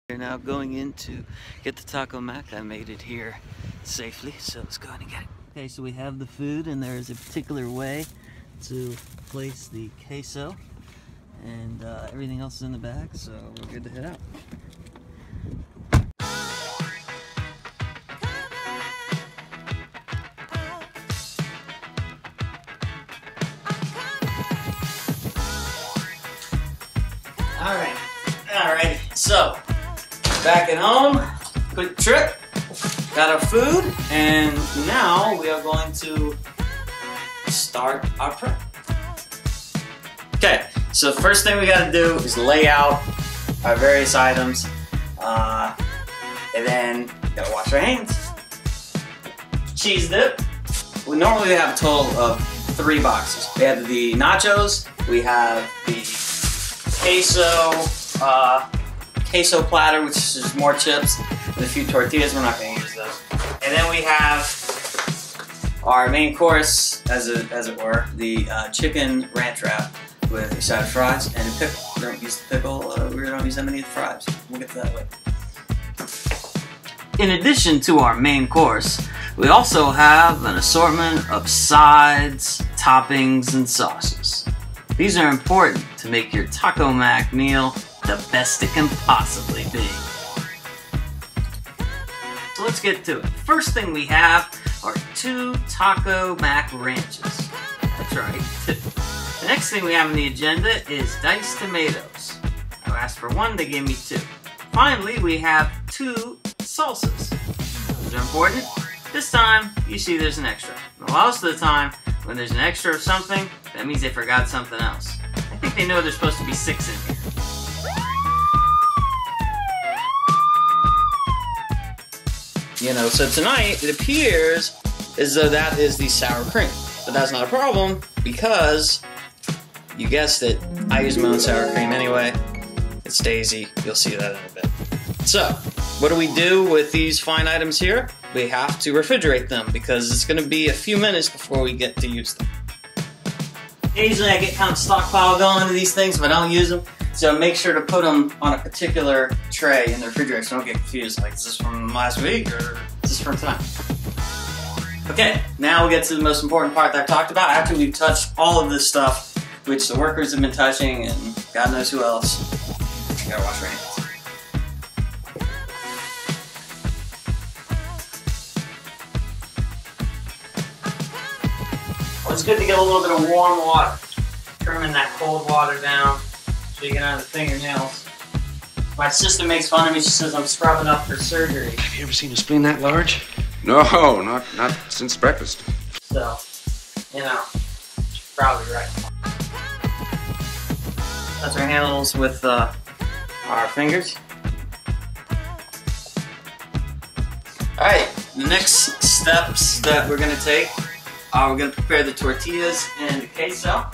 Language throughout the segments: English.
We're now going in to get the taco mac. I made it here safely, so let's go ahead and get it. Okay, so we have the food, and there is a particular way to place the queso, and everything else is in the bag, so we're good to head out. Alright, so back at home, quick trip, got our food, and now we are going to start our prep. Okay, so the first thing we gotta do is lay out our various items, and then we gotta wash our hands. Cheese dip. We normally have a total of 3 boxes. We have the nachos, we have the queso platter, which is more chips, and a few tortillas. We're not going to use those. And then we have our main course, as it were, the chicken ranch wrap with a side of fries and a pickle. We don't use the pickle. We don't use any of the fries. We'll get to that later. In addition to our main course, we also have an assortment of sides, toppings, and sauces. These are important to make your taco mac meal the best it can possibly be. So let's get to it. First thing we have are 2 taco mac ranches. That's right, 2. The next thing we have on the agenda is diced tomatoes. I asked for 1, they gave me 2. Finally, we have 2 salsas. Those are important. This time, you see there's an extra. Most of the time, when there's an extra of something, that means they forgot something else. I think they know there's supposed to be 6 in here. You know, so tonight, it appears as though that is the sour cream. But that's not a problem, because you guessed it, I use my own sour cream anyway. It's Daisy, you'll see that in a bit. So, what do we do with these fine items here? We have to refrigerate them, because it's going to be a few minutes before we get to use them. Occasionally I get kind of stockpile going to these things if I don't use them, so make sure to put them on a particular tray in the refrigerator so don't get confused, like is this from last week or is this from tonight? Okay, now we'll get to the most important part that I've talked about. After we've touched all of this stuff, which the workers have been touching and God knows who else, we gotta wash our hands. It's good to get a little bit of warm water. Trimming that cold water down so you get out of the fingernails. My sister makes fun of me. She says I'm scrubbing up for surgery. Have you ever seen a spleen that large? No, not since breakfast. So, you know, she's probably right. Touch our handles with our fingers. Alright, the next steps that we're going to take. We're going to prepare the tortillas and the queso.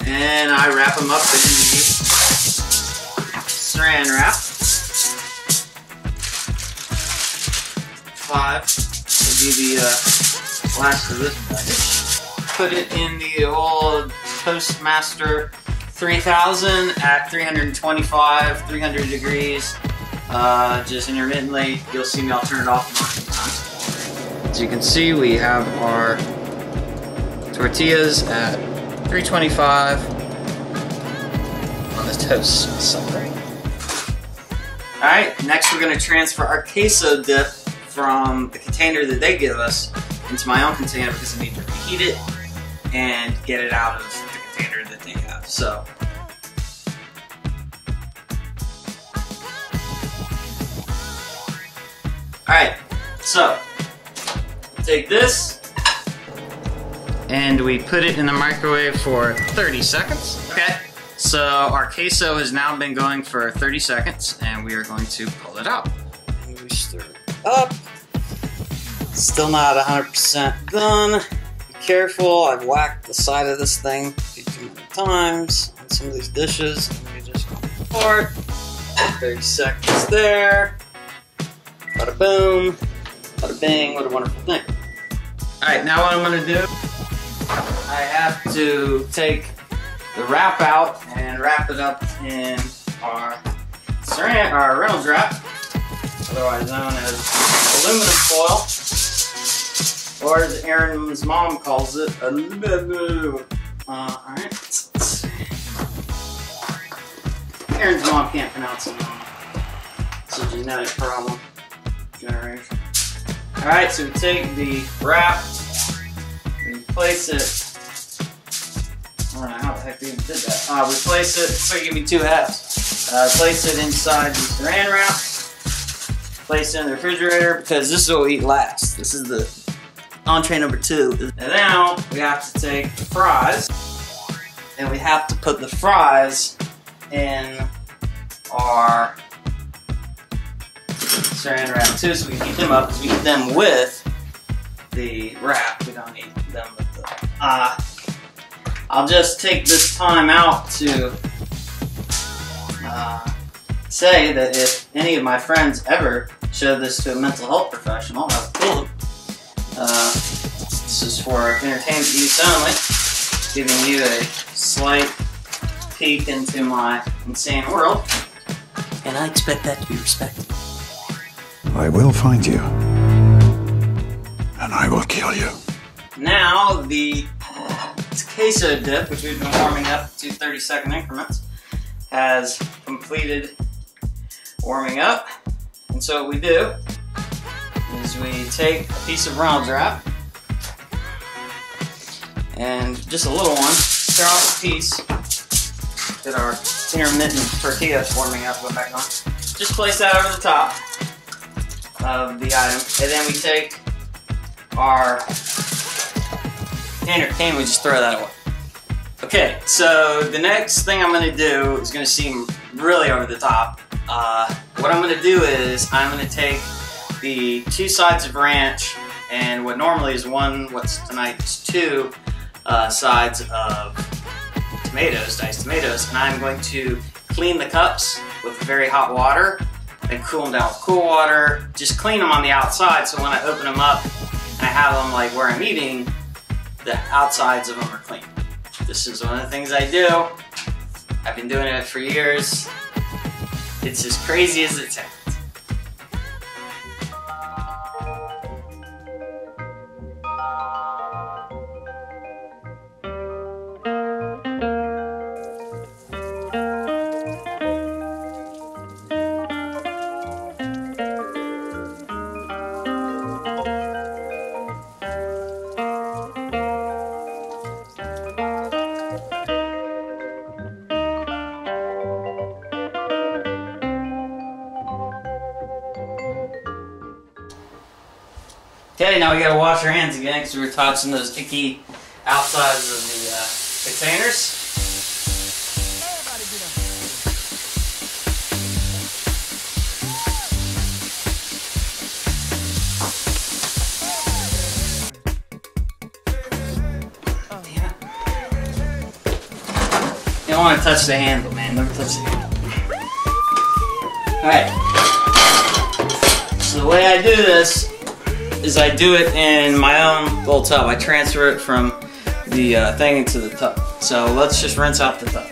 And I wrap them up in the saran wrap. 5 will be the last of this package. Put it in the old Toastmaster 3000 at 325, 300 degrees. Just intermittently. You'll see me, I'll turn it off and on sometimes. As you can see, we have our tortillas at 325 on the toast sucker. Alright, next we're going to transfer our queso dip from the container that they give us into my own container because I need to reheat it and get it out of the container that they have. So, alright, so take this and we put it in the microwave for 30 seconds. Okay, so our queso has now been going for 30 seconds and we are going to pull it out. And we stir it up. Still not 100% done. Be careful, I've whacked the side of this thing a few too many times on some of these dishes. And we just pour it. 30 seconds there. Bada boom. Bada bing, what a wonderful thing. Alright, now what I'm going to do, I have to take the wrap out and wrap it up in our Reynolds wrap, otherwise known as aluminum foil, or as Aaron's mom calls it, aluminum. Alright. Aaron's mom can't pronounce it. It's a genetic problem. Generation. Alright, so we take the wrap, we place it. I don't know how the heck we even did that. We place it, so give me two halves. Place it inside the saran wrap. Place it in the refrigerator because this is what we eat last. This is the entree number 2. And now we have to take the fries, and we have to put the fries in our saran wrap too, so we can heat them up. Because we eat them with the wrap. We don't eat them with the. I'll just take this time out to say that if any of my friends ever show this to a mental health professional, I'll kill them. This is for entertainment use only, giving you a slight peek into my insane world, and I expect that to be respected. I will find you, and I will kill you. Now the queso dip, which we've been warming up to 30-second increments, has completed warming up. And so what we do is we take a piece of Reynolds wrap and just a little one, tear off a piece, get our intermittent tortillas warming up, go back on. Just place that over the top of the item, and then we take our can we just throw that away. Okay, so the next thing I'm going to do is going to seem really over the top. What I'm going to do is I'm going to take the 2 sides of ranch and what normally is what's tonight is 2 sides of tomatoes, diced tomatoes, and I'm going to clean the cups with very hot water and cool them down with cool water. Just clean them on the outside so when I open them up and I have them like where I'm eating, the outsides of them are clean. This is one of the things I do. I've been doing it for years. It's as crazy as it sounds. Okay, now we gotta wash our hands again because we were touching those icky outsides of the containers. You don't want to touch the handle, man. Never touch the handle. Alright. So the way I do this is I do it in my own little tub. I transfer it from the thing into the tub. So let's just rinse out the tub.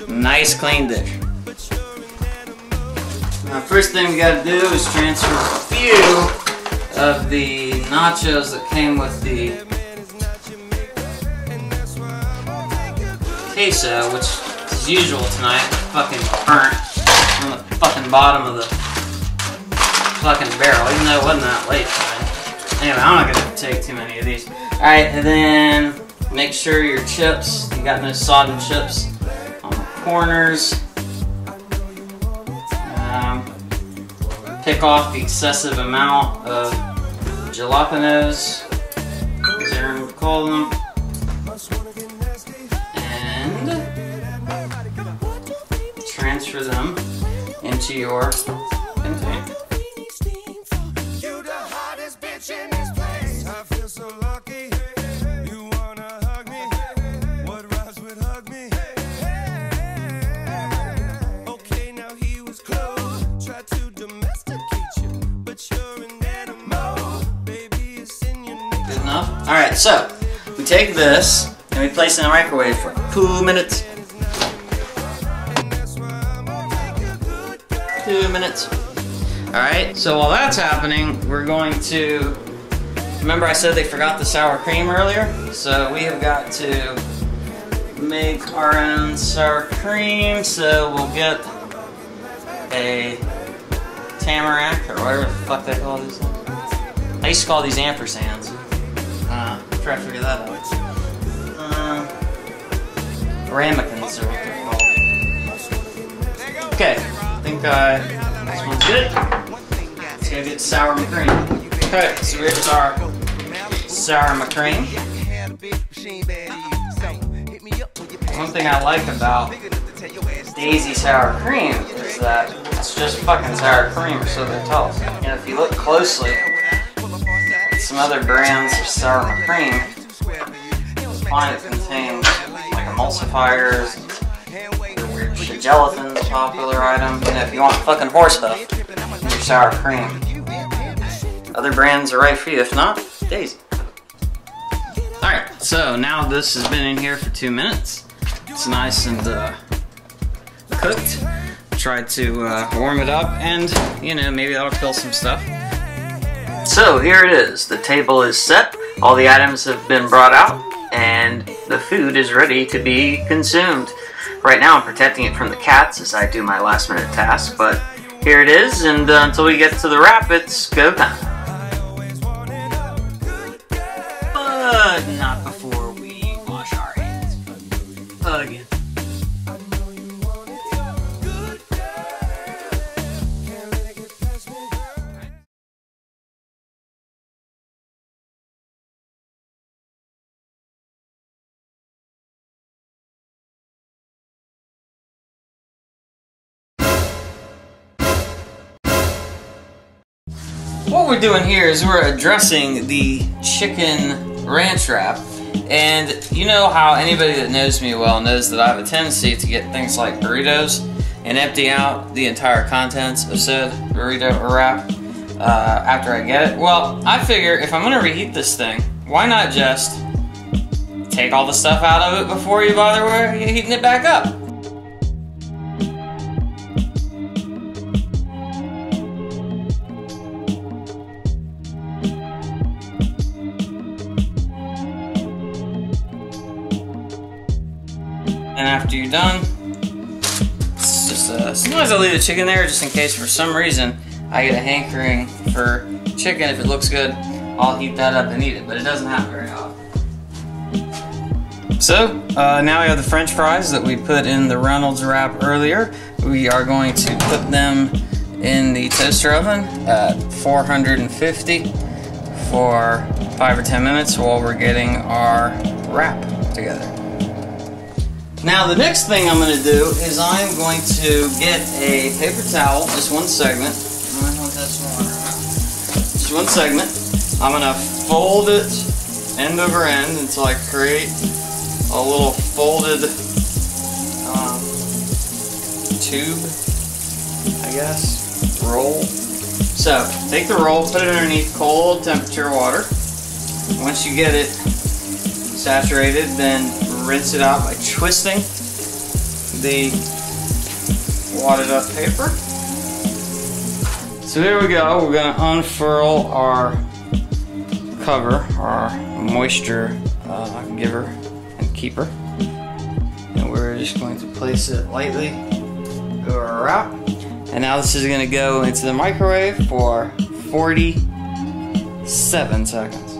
Nice clean dish. Now first thing we gotta do is transfer a few of the nachos that came with the queso, which as usual tonight, fucking burnt from the fucking bottom of the fucking barrel, even though it wasn't that late tonight. Anyway, I'm not gonna take too many of these. Alright, and then make sure your chips, you got no sodden chips on the corners. Pick off the excessive amount of jalapenos, as Aaron would call them. Transfer them into your container. Good enough? Alright, so we take this And we place it in the microwave for 2 minutes. 2 minutes. Alright, so while that's happening, we're going to... Remember I said they forgot the sour cream earlier? So we have got to make our own sour cream. So we'll get a tamarack, or whatever the fuck they call these things. I used to call these ampersands. Try to figure that out. Ramekins are what they're called. Okay, I think this one's good. Let's go get sour McCream. Okay, so here's our sour McCream. One thing I like about Daisy sour cream is that it's just fucking sour cream, or so they tell us. And if you look closely at some other brands of sour McCream, you'll find it contains like emulsifiers, weird shit. Gelatin's a popular item. And if you want fucking horse huff in your sour cream, other brands are right for you. If not, Daisy. Alright, so now this has been in here for 2 minutes. It's nice and cooked. Tried to warm it up, and you know, maybe that'll kill some stuff. So here it is. The table is set. All the items have been brought out, and the food is ready to be consumed. Right now I'm protecting it from the cats as I do my last minute task, but here it is, and until we get to the wrap, it's go time. But not before we wash our hands. Again. What we're doing here is we're addressing the chicken ranch wrap, and you know how anybody that knows me well knows that I have a tendency to get things like burritos and empty out the entire contents of said burrito or wrap after I get it. Well, I figure if I'm going to reheat this thing, why not just take all the stuff out of it before you bother heating it back up? And after you're done, it's just sometimes I leave the chicken there just in case for some reason I get a hankering for chicken. If it looks good, I'll heat that up and eat it, but it doesn't happen very often. So now we have the French fries that we put in the Reynolds wrap earlier. We are going to put them in the toaster oven at 450 for 5 or 10 minutes while we're getting our wrap together. Now the next thing I'm going to do is I'm going to get a paper towel, just one segment. Just one segment. I'm going to fold it end over end until I create a little folded tube, I guess, roll. So take the roll, put it underneath cold temperature water. Once you get it saturated, then rinse it out by twisting the wadded up paper. So there we go. We're going to unfurl our cover, our moisture giver and keeper, and we're just going to place it lightly over our wrap. And now this is going to go into the microwave for 47 seconds.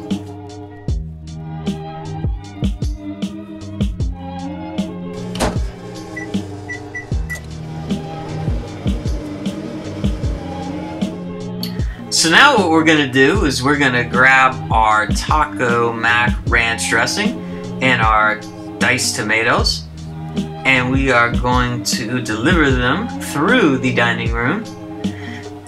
So now what we're going to do is we're going to grab our taco mac ranch dressing and our diced tomatoes, and we are going to deliver them through the dining room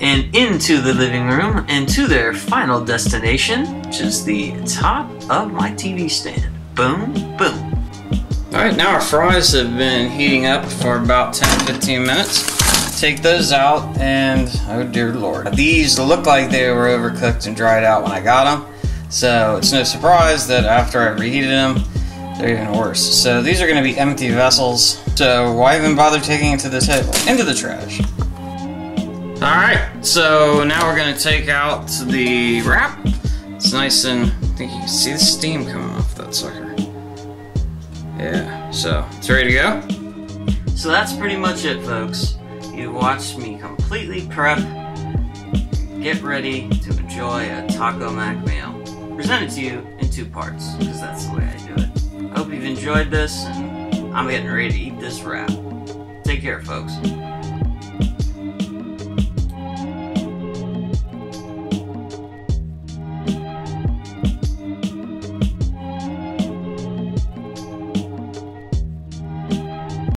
and into the living room and to their final destination, which is the top of my TV stand. Boom, boom. Alright, now our fries have been heating up for about 10-15 minutes. Take those out, and oh dear lord, these look like they were overcooked and dried out when I got them, so it's no surprise that after I reheated them they're even worse. So these are going to be empty vessels. So why even bother taking it to the table? Into the trash. Alright, so now we're going to take out the wrap. It's nice and... I think you can see the steam coming off that sucker. Yeah, so it's ready to go. So that's pretty much it, folks. You watched me completely prep, get ready to enjoy a Taco Mac meal. Presented to you in 2 parts, because that's the way I do it. I hope you've enjoyed this, and I'm getting ready to eat this wrap. Take care, folks.